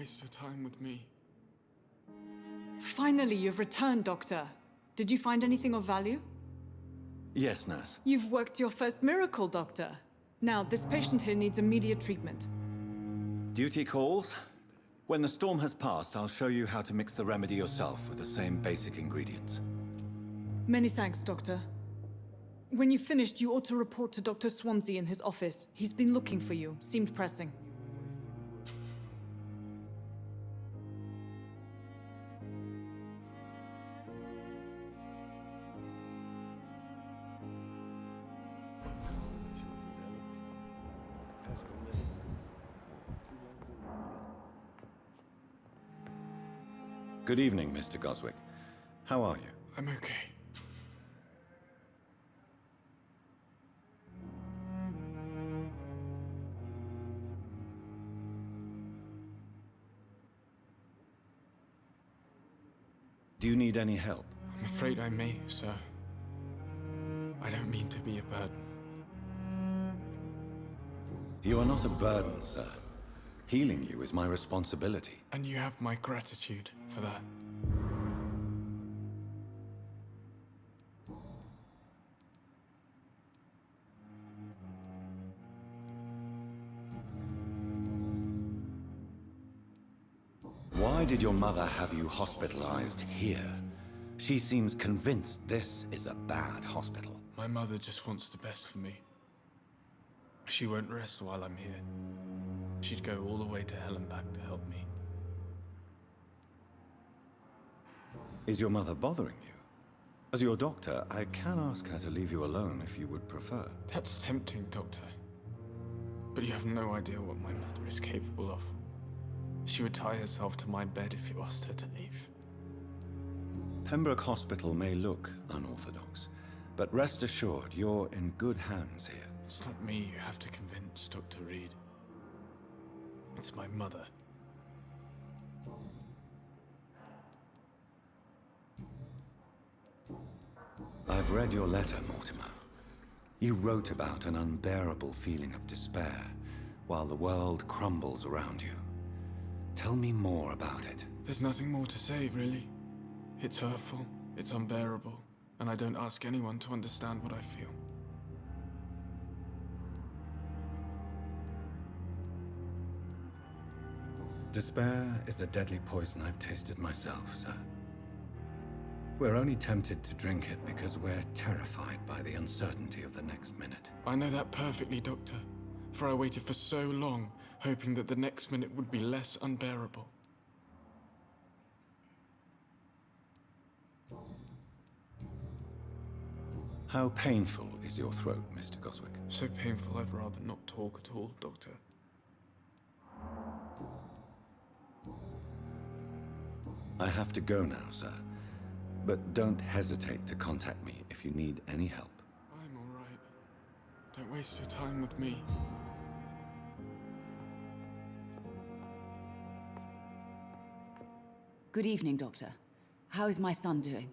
waste your time with me. Finally, you've returned, Doctor. Did you find anything of value? Yes, nurse. You've worked your first miracle, Doctor. Now, this patient here needs immediate treatment. Duty calls. When the storm has passed, I'll show you how to mix the remedy yourself with the same basic ingredients. Many thanks, Doctor. When you've finished, you ought to report to Dr. Swansea in his office. He's been looking for you. Seemed pressing. Good evening, Mr. Goswick. How are you? I'm okay. Do you need any help? I'm afraid I may, sir. I don't mean to be a burden. You are not a burden, sir. Healing you is my responsibility. And you have my gratitude for that. Why did your mother have you hospitalized here? She seems convinced this is a bad hospital. My mother just wants the best for me. She won't rest while I'm here. She'd go all the way to hell and back to help me. Is your mother bothering you? As your doctor, I can ask her to leave you alone if you would prefer. That's tempting, Doctor. But you have no idea what my mother is capable of. She would tie herself to my bed if you asked her to leave. Pembroke Hospital may look unorthodox, but rest assured you're in good hands here. It's not me you have to convince, Dr. Reed. It's my mother. I've read your letter, Mortimer. You wrote about an unbearable feeling of despair while the world crumbles around you. Tell me more about it. There's nothing more to say, really. It's hurtful, it's unbearable, and I don't ask anyone to understand what I feel. Despair is a deadly poison I've tasted myself, sir. We're only tempted to drink it because we're terrified by the uncertainty of the next minute. I know that perfectly, Doctor. For I waited for so long, hoping that the next minute would be less unbearable. How painful is your throat, Mr. Goswick? So painful I'd rather not talk at all, Doctor. I have to go now, sir. But don't hesitate to contact me if you need any help. I'm all right. Don't waste your time with me. Good evening, Doctor. How is my son doing?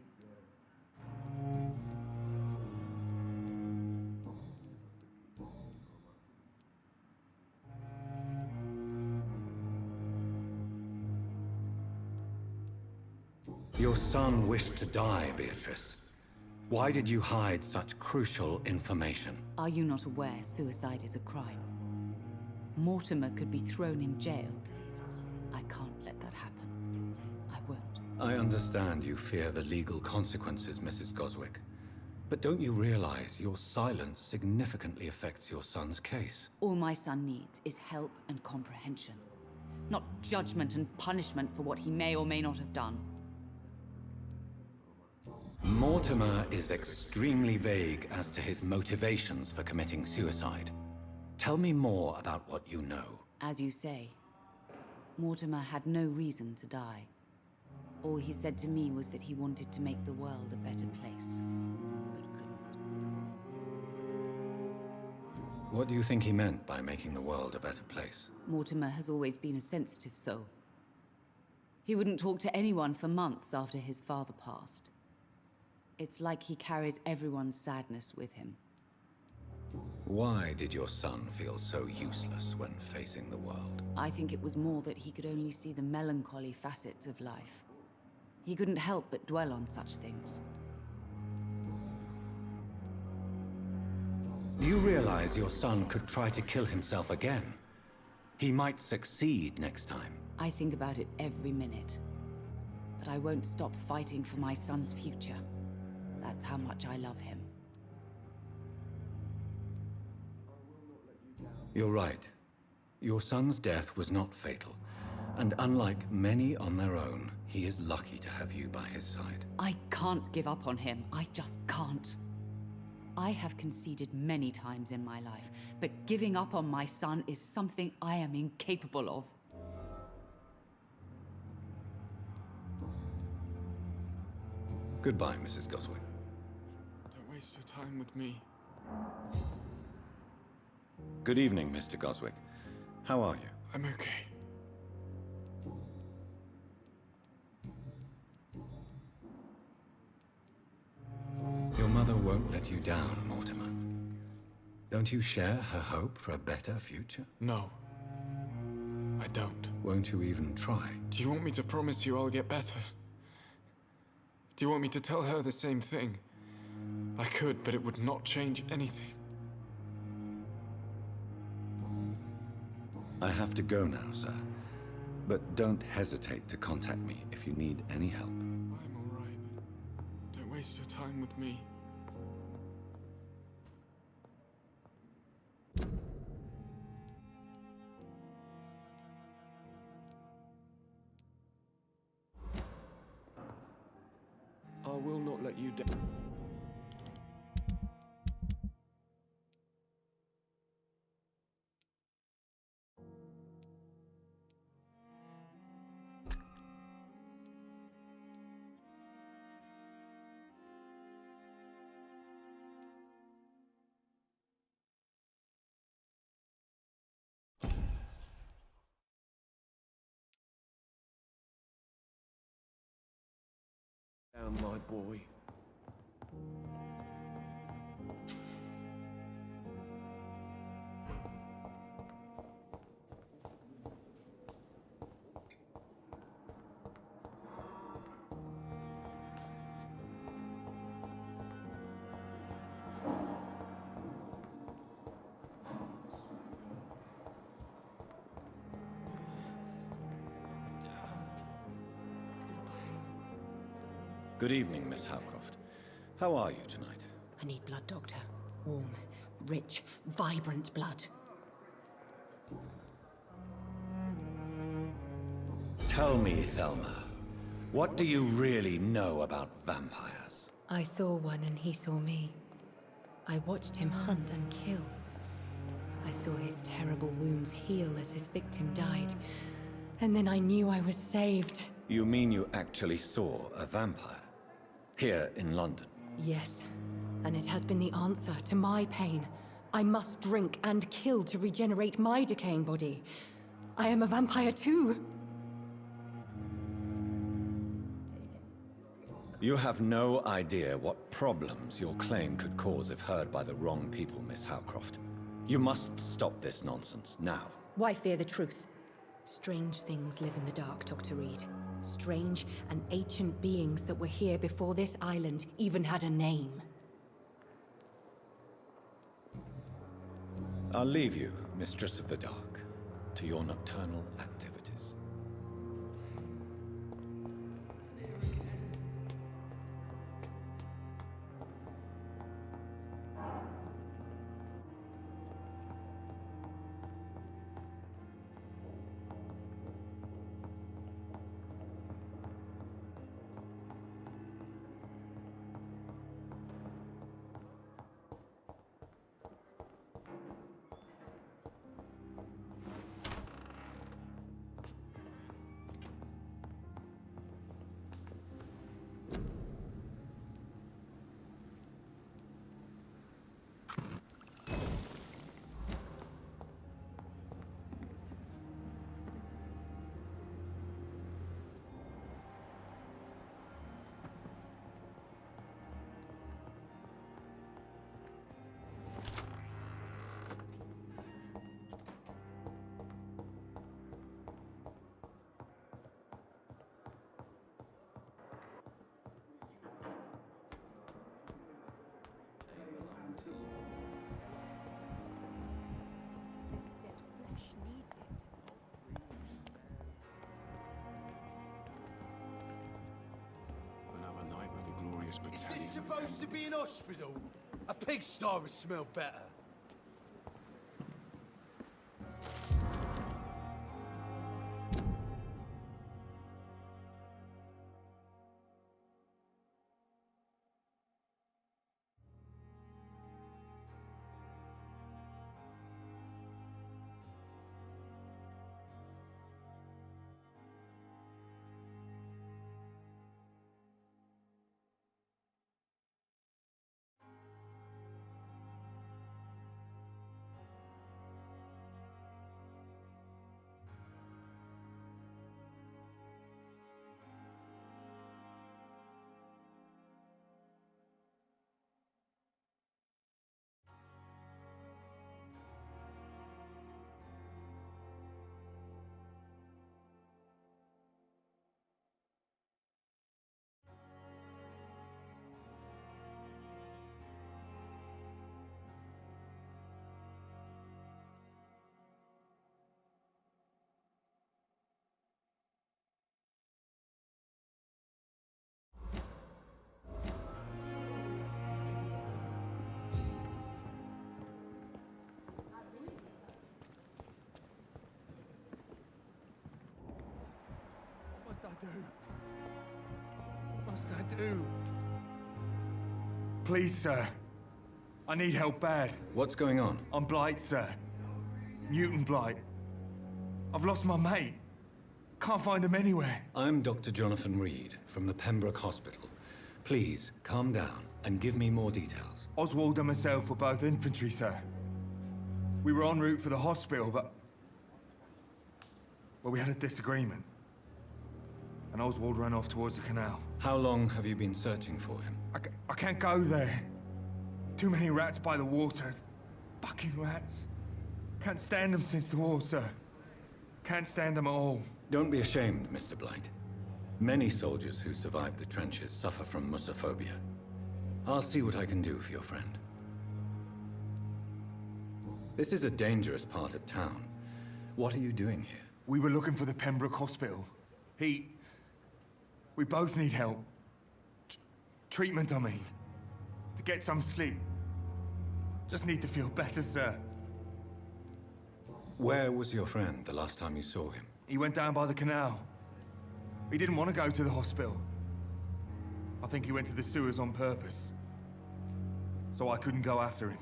Your son wished to die, Beatrice. Why did you hide such crucial information? Are you not aware suicide is a crime? Mortimer could be thrown in jail. I can't let that happen. I won't. I understand you fear the legal consequences, Mrs. Goswick. But don't you realize your silence significantly affects your son's case? All my son needs is help and comprehension. Not judgment and punishment for what he may or may not have done. Mortimer is extremely vague as to his motivations for committing suicide. Tell me more about what you know. As you say, Mortimer had no reason to die. All he said to me was that he wanted to make the world a better place, but couldn't. What do you think he meant by making the world a better place? Mortimer has always been a sensitive soul. He wouldn't talk to anyone for months after his father passed. It's like he carries everyone's sadness with him. Why did your son feel so useless when facing the world? I think it was more that he could only see the melancholy facets of life. He couldn't help but dwell on such things. Do you realize your son could try to kill himself again? He might succeed next time. I think about it every minute. But I won't stop fighting for my son's future. That's how much I love him. You're right. Your son's death was not fatal. And unlike many on their own, he is lucky to have you by his side. I can't give up on him. I just can't. I have conceded many times in my life, but giving up on my son is something I am incapable of. Goodbye, Mrs. Goswick. Don't waste your time with me. Good evening, Mr. Goswick. How are you? I'm okay. Your mother won't let you down, Mortimer. Don't you share her hope for a better future? No. I don't. Won't you even try? Do you want me to promise you I'll get better? Do you want me to tell her the same thing? I could, but it would not change anything. I have to go now, sir. But don't hesitate to contact me if you need any help. I'm all right. Don't waste your time with me. I will not let you down. Down, my boy. Good evening, Miss Howcroft. How are you tonight? I need blood, Doctor. Warm, rich, vibrant blood. Tell me, Thelma, what do you really know about vampires? I saw one and he saw me. I watched him hunt and kill. I saw his terrible wounds heal as his victim died. And then I knew I was saved. You mean you actually saw a vampire? Here in London? Yes, and it has been the answer to my pain. I must drink and kill to regenerate my decaying body. I am a vampire too. You have no idea what problems your claim could cause if heard by the wrong people, Miss Howcroft. You must stop this nonsense, now. Why fear the truth? Strange things live in the dark, Dr. Reed. Strange and ancient beings that were here before this island even had a name. I'll leave you, Mistress of the Dark, to your nocturnal activities. this battalion. Is this supposed to be an hospital? A pigsty would smell better. What must I do? Please, sir. I need help bad. What's going on? I'm Blight, sir. Mutant Blight. I've lost my mate. Can't find him anywhere. I'm Dr. Jonathan Reed from the Pembroke Hospital. Please, calm down and give me more details. Oswald and myself were both infantry, sir. We were en route for the hospital, but... well, we had a disagreement. And Oswald ran off towards the canal. How long have you been searching for him? I can't go there. Too many rats by the water. Fucking rats. Can't stand them since the war, sir. Can't stand them at all. Don't be ashamed, Mr. Blight. Many soldiers who survived the trenches suffer from musophobia. I'll see what I can do for your friend. This is a dangerous part of town. What are you doing here? We were looking for the Pembroke Hospital. We both need help. Treatment, I mean. To get some sleep. Just need to feel better, sir. Where was your friend the last time you saw him? He went down by the canal. He didn't want to go to the hospital. I think he went to the sewers on purpose. So I couldn't go after him.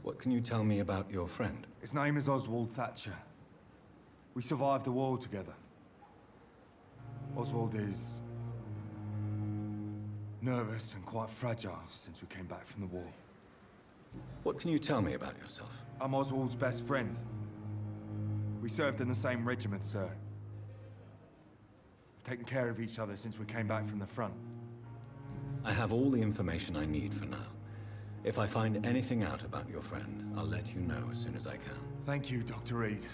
What can you tell me about your friend? His name is Oswald Thatcher. We survived the war together. Oswald is... nervous and quite fragile since we came back from the war. What can you tell me about yourself? I'm Oswald's best friend. We served in the same regiment, sir. We've taken care of each other since we came back from the front. I have all the information I need for now. If I find anything out about your friend, I'll let you know as soon as I can. Thank you, Dr. Reed.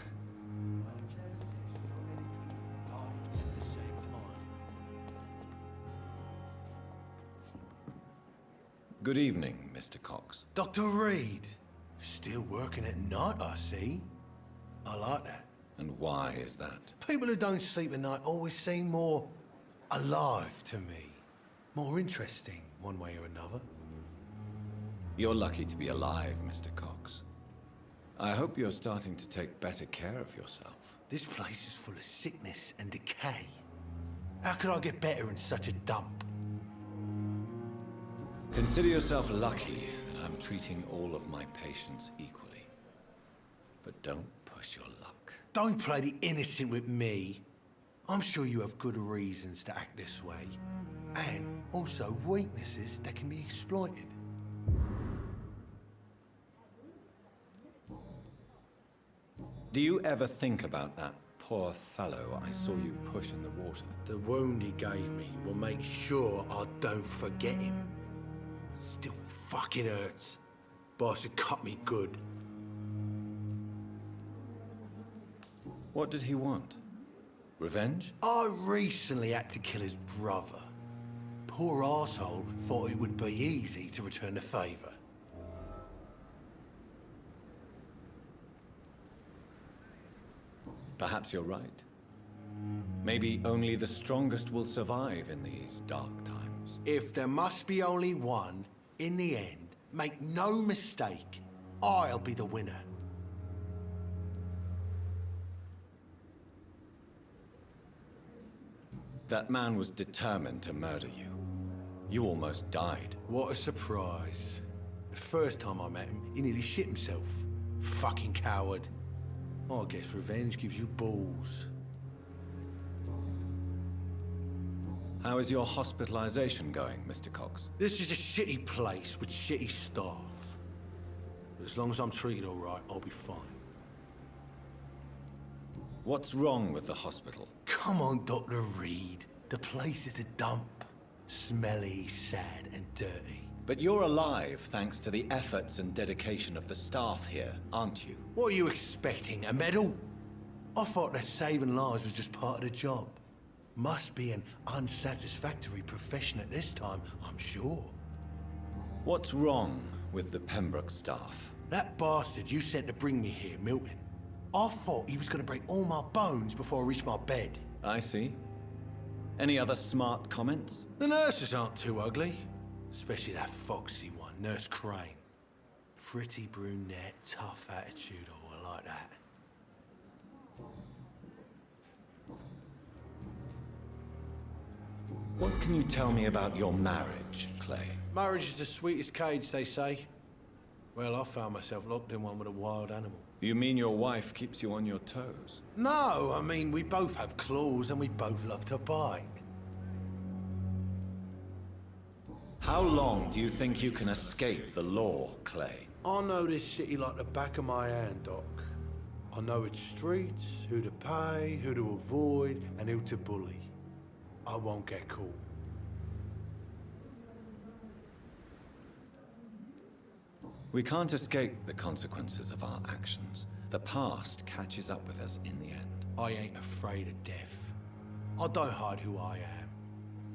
Good evening, Mr. Cox. Dr. Reed. Still working at night, I see. I like that. And why is that? People who don't sleep at night always seem more alive to me. More interesting, one way or another. You're lucky to be alive, Mr. Cox. I hope you're starting to take better care of yourself. This place is full of sickness and decay. How could I get better in such a dump? Consider yourself lucky that I'm treating all of my patients equally. But don't push your luck. Don't play the innocent with me. I'm sure you have good reasons to act this way. And also weaknesses that can be exploited. Do you ever think about that poor fellow I saw you push in the water? The wound he gave me will make sure I don't forget him. Still fucking hurts. Boss had cut me good. What did he want? Revenge? I recently had to kill his brother. Poor arsehole thought it would be easy to return the favor. Perhaps you're right. Maybe only the strongest will survive in these dark times. choose. If there must be only one, in the end, make no mistake, I'll be the winner. That man was determined to murder you. You almost died. What a surprise. The first time I met him, he nearly shit himself. Fucking coward. I guess revenge gives you balls. How is your hospitalization going, Mr. Cox? This is a shitty place with shitty staff. But as long as I'm treated all right, I'll be fine. What's wrong with the hospital? Come on, Dr. Reed. The place is a dump. Smelly, sad, and dirty. But you're alive thanks to the efforts and dedication of the staff here, aren't you? What are you expecting, a medal? I thought that saving lives was just part of the job. Must be an unsatisfactory profession at this time, I'm sure. What's wrong with the Pembroke staff? That bastard you sent to bring me here, Milton. I thought he was gonna break all my bones before I reached my bed. I see. Any other smart comments? The nurses aren't too ugly. Especially that foxy one, Nurse Crane. Pretty brunette, tough attitude, all like that. What can you tell me about your marriage, Clay? Marriage is the sweetest cage, they say. Well, I found myself locked in one with a wild animal. You mean your wife keeps you on your toes? No, I mean, we both have claws and we both love to bite. How long do you think you can escape the law, Clay? I know this city like the back of my hand, Doc. I know its streets, who to pay, who to avoid, and who to bully. I won't get caught. We can't escape the consequences of our actions. The past catches up with us in the end. I ain't afraid of death. I don't hide who I am.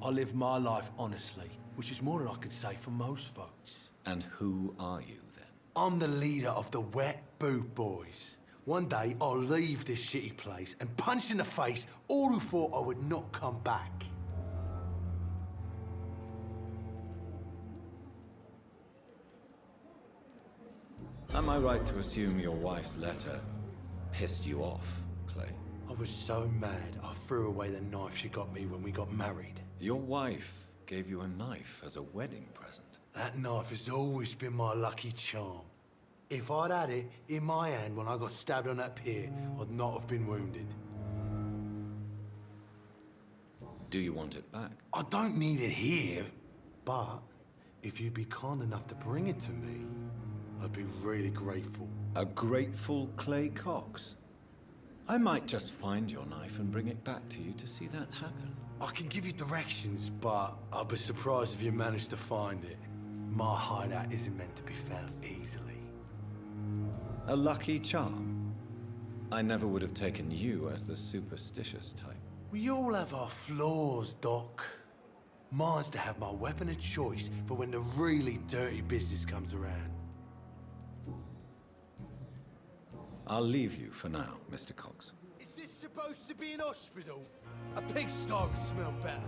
I live my life honestly, which is more than I can say for most folks. And who are you, then? I'm the leader of the Wet Boot Boys. One day, I'll leave this shitty place and punch in the face all who thought I would not come back. Am I right to assume your wife's letter pissed you off, Clay? I was so mad, I threw away the knife she got me when we got married. Your wife gave you a knife as a wedding present. That knife has always been my lucky charm. If I'd had it in my hand when I got stabbed on that pier, I'd not have been wounded. Do you want it back? I don't need it here, but if you'd be kind enough to bring it to me, I'd be really grateful. A grateful Clay Cox? I might just find your knife and bring it back to you to see that happen. I can give you directions, but I'll be surprised if you manage to find it. My hideout isn't meant to be found easily. A lucky charm? I never would have taken you as the superstitious type. We all have our flaws, Doc. Mine's to have my weapon of choice for when the really dirty business comes around. I'll leave you for now, Mr. Cox. Is this supposed to be an hospital? A pigsty would smell better.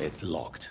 It's locked.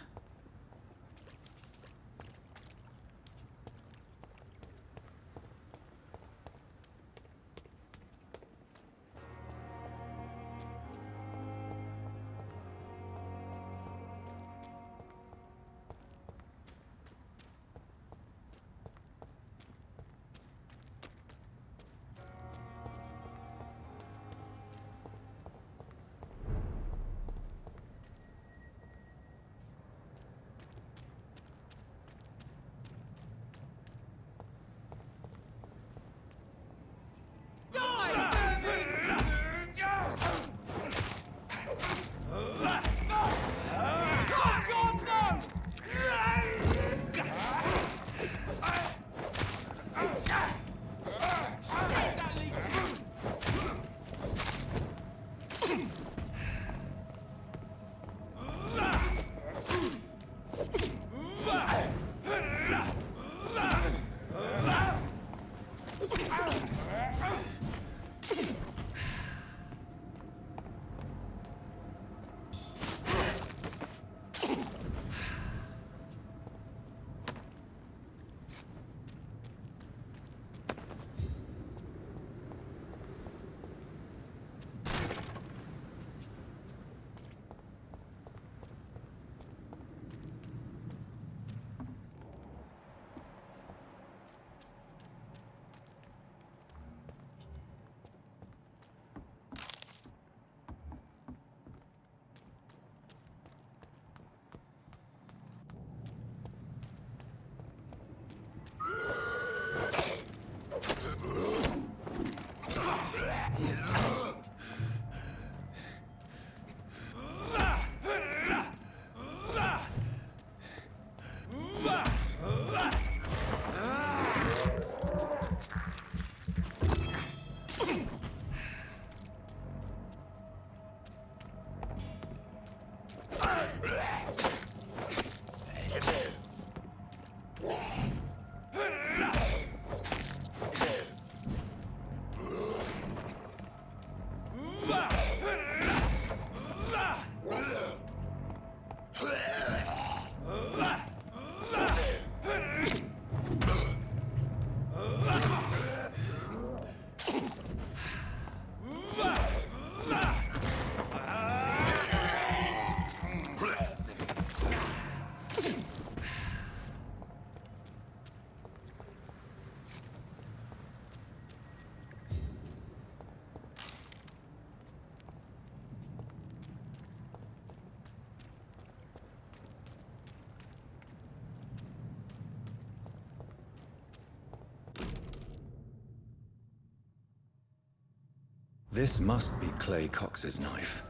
This must be Clay Cox's knife.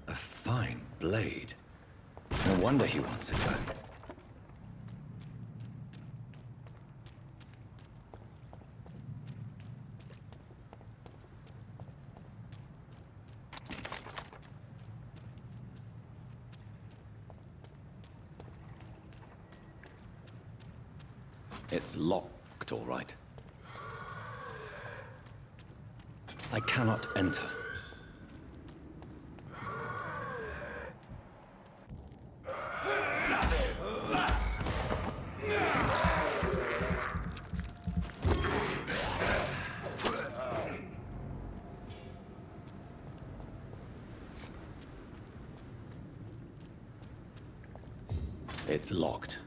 A fine blade. No wonder he wants it back. It's locked, all right. I cannot enter. It's locked.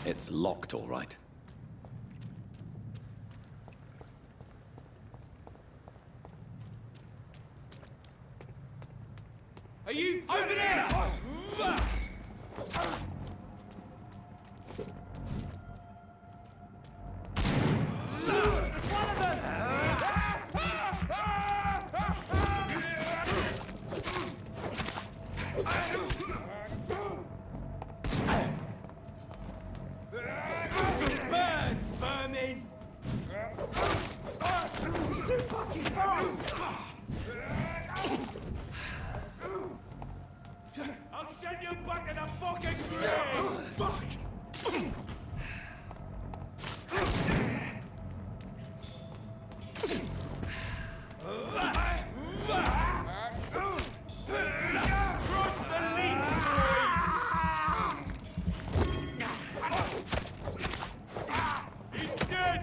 It's locked, all right. Are you over there? It's one of them! Burn, vermin! It's too fucking far! I'll send you back in a fucking grave! Fuck! Cross the leech, boys! He's dead!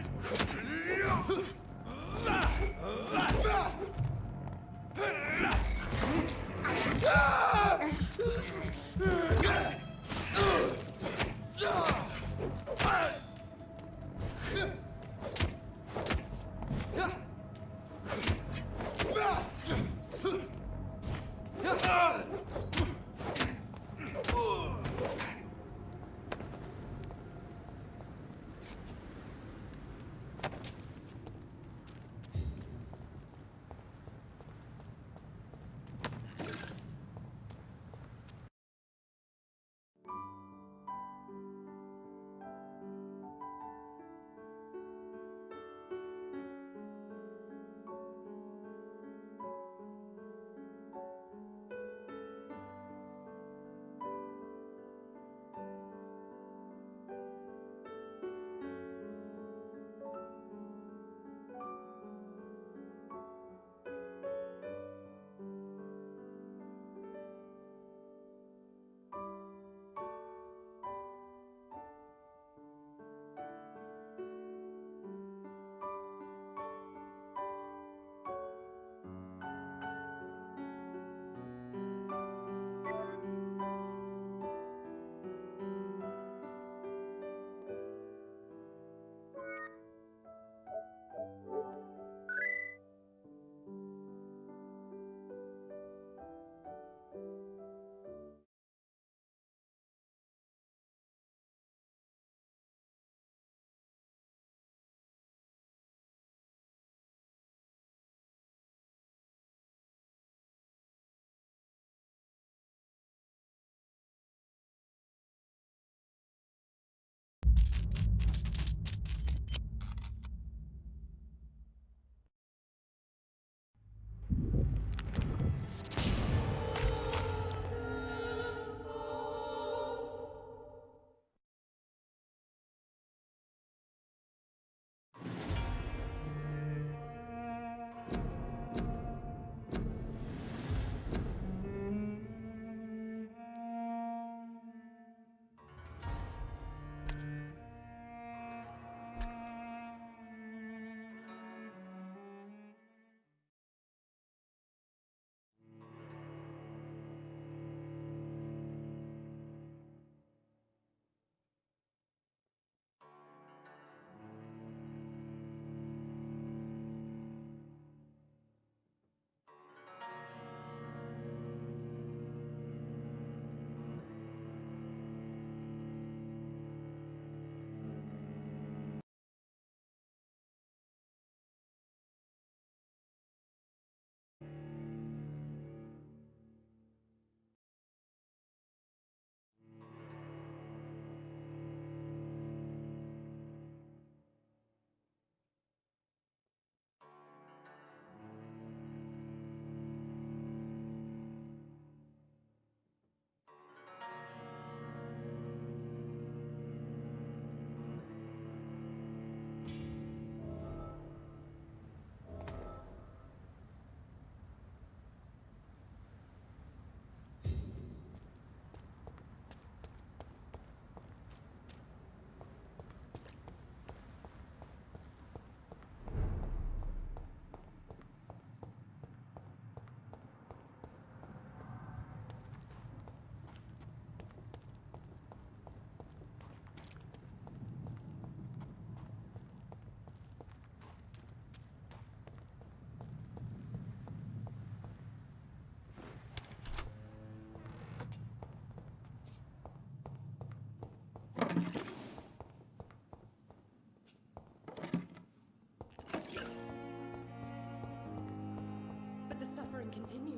But the suffering continues.